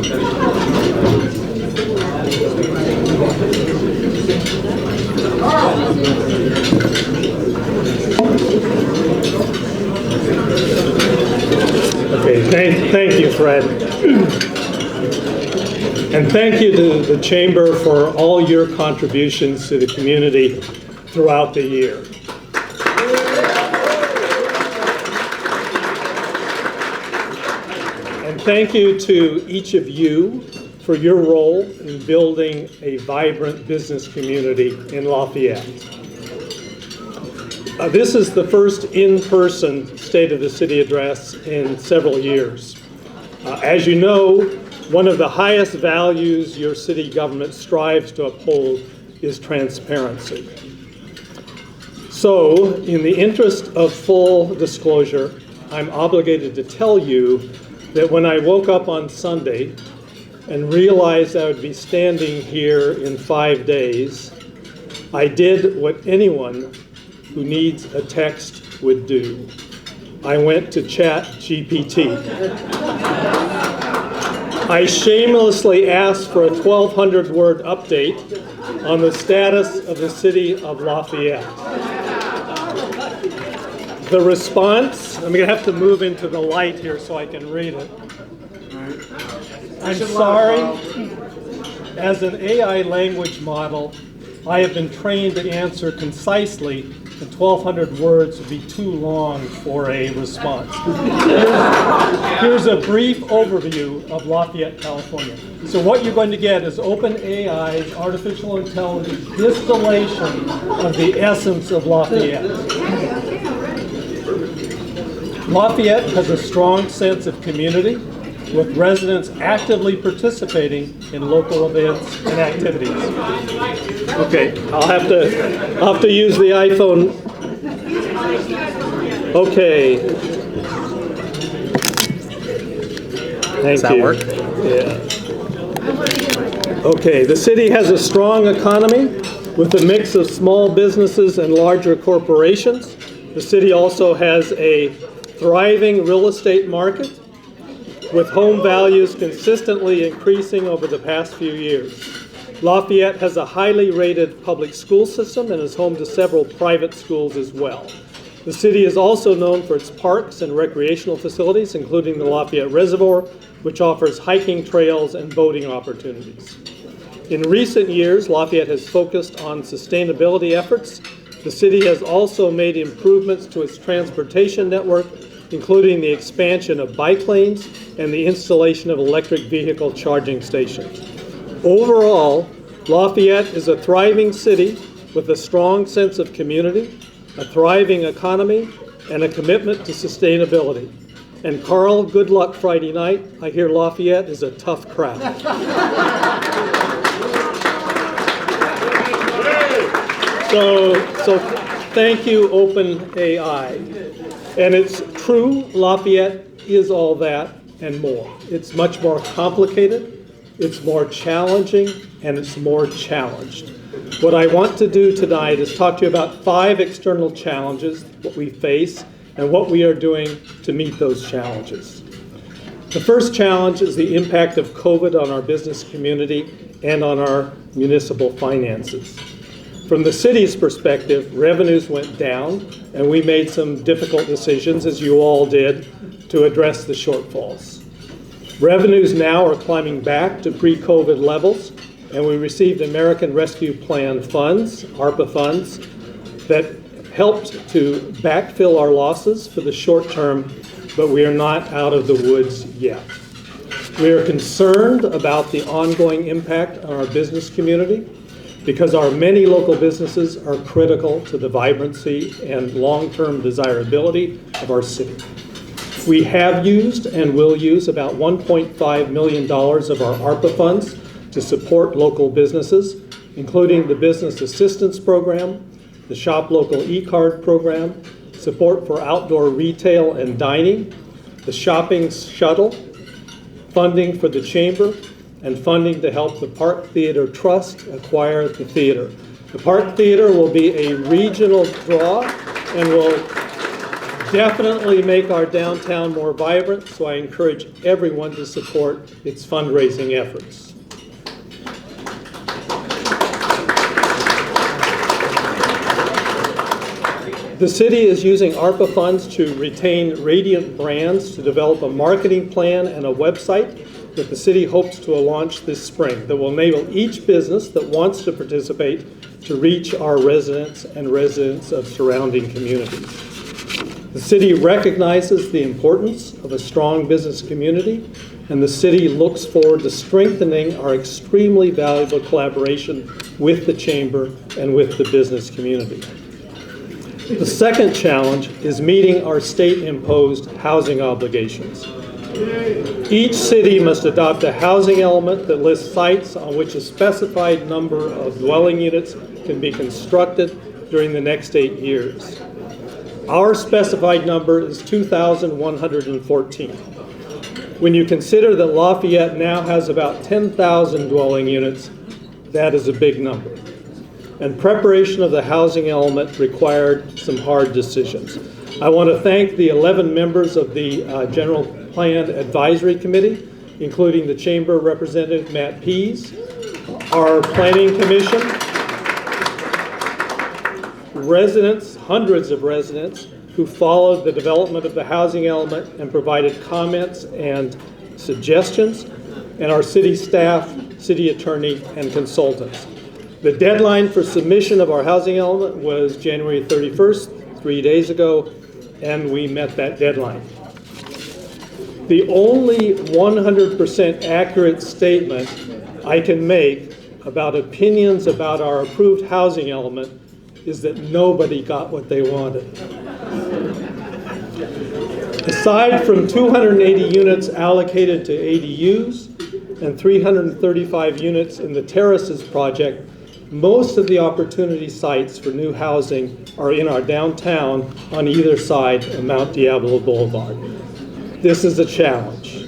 Okay, thank you, Fred. And thank you to the Chamber for all your contributions to the community throughout the year. And thank you to each of you for your role in building a vibrant business community in Lafayette. This is the first in-person State of the City address in several years. As you know, one of the highest values your city government strives to uphold is transparency. So, in the interest of full disclosure, I'm obligated to tell you that when I woke up on Sunday and realized I would be standing here in 5 days, I did what anyone who needs a text would do. I went to ChatGPT. I shamelessly asked for a 1,200-word update on the status of the city of Lafayette. The response, I'm going to have to move into the light here so I can read it. I'm sorry, as an AI language model, I have been trained to answer concisely, and 1,200 words would be too long for a response. Here's a brief overview of Lafayette, California. So what you're going to get is OpenAI's artificial intelligence distillation of the essence of Lafayette. Lafayette has a strong sense of community, with residents actively participating in local events and activities. Okay, I'll have to use the iPhone. Okay. Thank you. Does that work? Yeah. Okay, the city has a strong economy with a mix of small businesses and larger corporations. The city also has a thriving real estate market, with home values consistently increasing over the past few years. Lafayette has a highly rated public school system and is home to several private schools as well. The city is also known for its parks and recreational facilities, including the Lafayette Reservoir, which offers hiking trails and boating opportunities. In recent years, Lafayette has focused on sustainability efforts. The city has also made improvements to its transportation network, including the expansion of bike lanes and the installation of electric vehicle charging stations. Overall, Lafayette is a thriving city with a strong sense of community, a thriving economy, and a commitment to sustainability. And Carl, good luck Friday night. I hear Lafayette is a tough crowd. So thank you, OpenAI. And it's true, Lafayette is all that and more. It's much more complicated, it's more challenging, and it's more challenged. What I want to do tonight is talk to you about 5 external challenges, what we face, and what we are doing to meet those challenges. The first challenge is the impact of COVID on our business community and on our municipal finances. From the city's perspective, revenues went down, and we made some difficult decisions, as you all did, to address the shortfalls. Revenues now are climbing back to pre-COVID levels, and we received American Rescue Plan funds, ARPA funds, that helped to backfill our losses for the short term, but we are not out of the woods yet. We are concerned about the ongoing impact on our business community, because our many local businesses are critical to the vibrancy and long-term desirability of our city. We have used and will use about $1.5 million of our ARPA funds to support local businesses, including the Business Assistance Program, the Shop Local e-card program, support for outdoor retail and dining, the shopping shuttle, funding for the Chamber, and funding to help the Park Theater Trust acquire the theater. The Park Theater will be a regional draw and will definitely make our downtown more vibrant, so I encourage everyone to support its fundraising efforts. The city is using ARPA funds to retain Radiant Brands to develop a marketing plan and a website that the city hopes to launch this spring that will enable each business that wants to participate to reach our residents and residents of surrounding communities. The city recognizes the importance of a strong business community, and the city looks forward to strengthening our extremely valuable collaboration with the Chamber and with the business community. The second challenge is meeting our state-imposed housing obligations. Each city must adopt a housing element that lists sites on which a specified number of dwelling units can be constructed during the next 8 years. Our specified number is 2,114. When you consider that Lafayette now has about 10,000 dwelling units, that is a big number. And preparation of the housing element required some hard decisions. I want to thank the 11 members of the General Plan Advisory Committee, including the Chamber Representative Matt Pease, our Planning Commission, residents, hundreds of residents, who followed the development of the housing element and provided comments and suggestions, and our city staff, city attorney, and consultants. The deadline for submission of our housing element was January 31st, 3 days ago, and we met that deadline. The only 100% accurate statement I can make about opinions about our approved housing element is that nobody got what they wanted. Aside from 280 units allocated to ADUs and 335 units in the Terraces project, most of the opportunity sites for new housing are in our downtown on either side of Mount Diablo Boulevard. This is a challenge.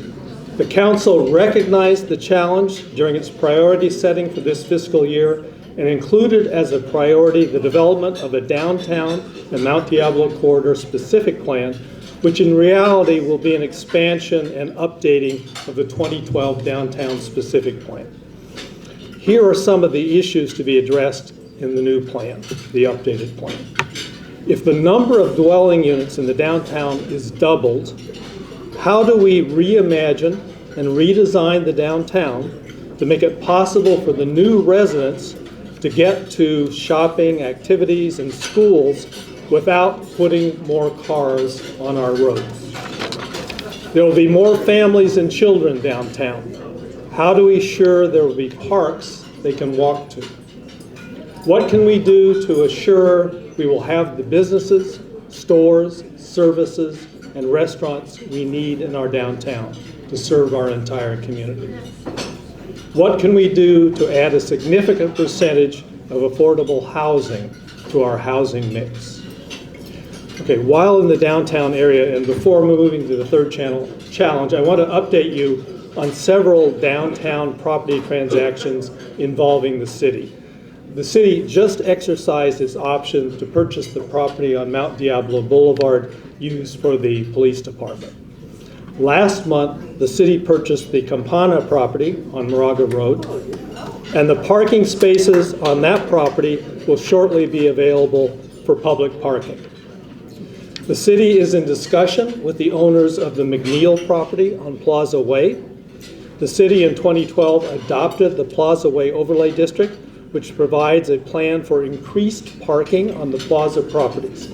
The council recognized the challenge during its priority setting for this fiscal year and included as a priority the development of a downtown and Mount Diablo corridor specific plan, which in reality will be an expansion and updating of the 2012 downtown specific plan. Here are some of the issues to be addressed in the new plan, the updated plan. If the number of dwelling units in the downtown is doubled, how do we reimagine and redesign the downtown to make it possible for the new residents to get to shopping, activities, and schools without putting more cars on our roads? There will be more families and children downtown. How do we ensure there will be parks they can walk to? What can we do to assure we will have the businesses, stores, services, and restaurants we need in our downtown to serve our entire community? What can we do to add a significant percentage of affordable housing to our housing mix? Okay, while in the downtown area and before moving to the third challenge, I want to update you on several downtown property transactions involving the city. The city just exercised its option to purchase the property on Mount Diablo Boulevard used for the police department. Last month, the city purchased the Campana property on Moraga Road, and the parking spaces on that property will shortly be available for public parking. The city is in discussion with the owners of the McNeil property on Plaza Way. The city in 2012 adopted the Plaza Way Overlay District, which provides a plan for increased parking on the plaza properties.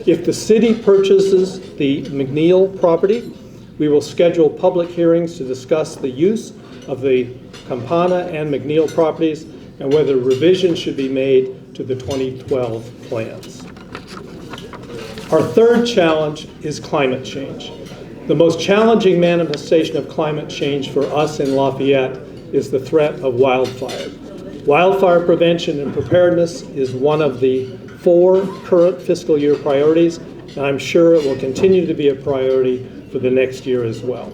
If the city purchases the McNeil property, we will schedule public hearings to discuss the use of the Campana and McNeil properties and whether revisions should be made to the 2012 plans. Our third challenge is climate change. The most challenging manifestation of climate change for us in Lafayette is the threat of wildfire. Wildfire prevention and preparedness is one of the 4 current fiscal year priorities, and I'm sure it will continue to be a priority for the next year as well.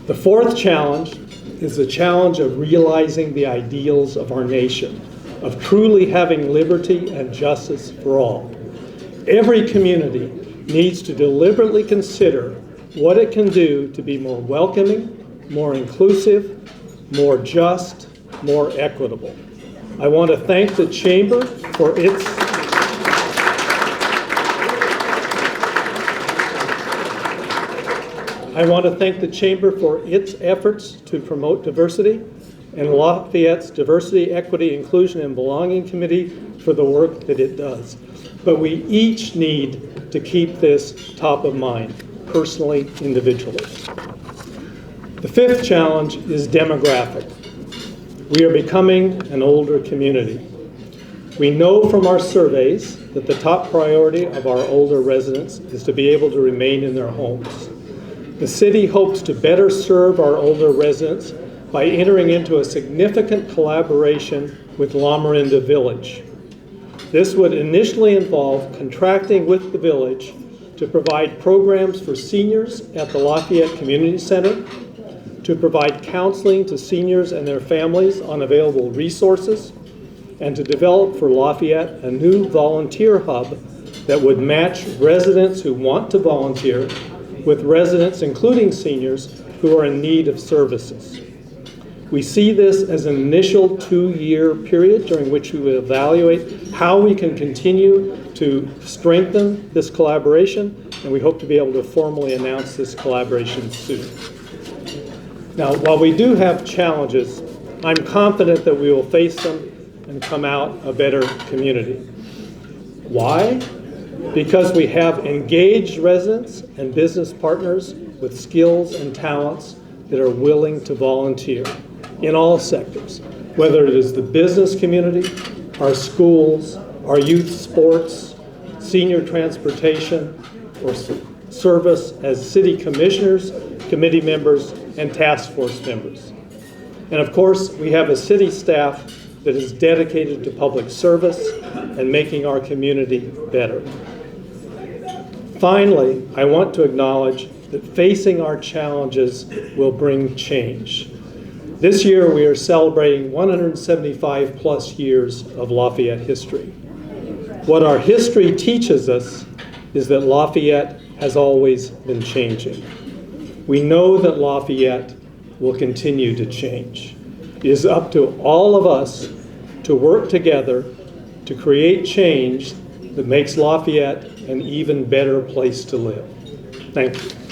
The fourth challenge is the challenge of realizing the ideals of our nation, of truly having liberty and justice for all. Every community needs to deliberately consider what it can do to be more welcoming, more inclusive, more just, more equitable. I want to thank the Chamber for its efforts to promote diversity, and Lafayette's Diversity, Equity, Inclusion, and Belonging Committee for the work that it does. But we each need to keep this top of mind, personally, individually. The fifth challenge is demographic. We are becoming an older community. We know from our surveys that the top priority of our older residents is to be able to remain in their homes. The city hopes to better serve our older residents by entering into a significant collaboration with Lamorinda Village. This would initially involve contracting with the village to provide programs for seniors at the Lafayette Community Center, to provide counseling to seniors and their families on available resources, and to develop for Lafayette a new volunteer hub that would match residents who want to volunteer with residents, including seniors, who are in need of services. We see this as an initial 2-year period during which we will evaluate how we can continue to strengthen this collaboration, and we hope to be able to formally announce this collaboration soon. Now, while we do have challenges, I'm confident that we will face them and come out a better community. Why? Because we have engaged residents and business partners with skills and talents that are willing to volunteer in all sectors, whether it is the business community, our schools, our youth sports, senior transportation, or service as city commissioners, committee members, and task force members. And of course, we have a city staff that is dedicated to public service and making our community better. Finally, I want to acknowledge that facing our challenges will bring change. This year, we are celebrating 175 plus years of Lafayette history. What our history teaches us is that Lafayette has always been changing. We know that Lafayette will continue to change. It is up to all of us to work together to create change that makes Lafayette an even better place to live. Thank you.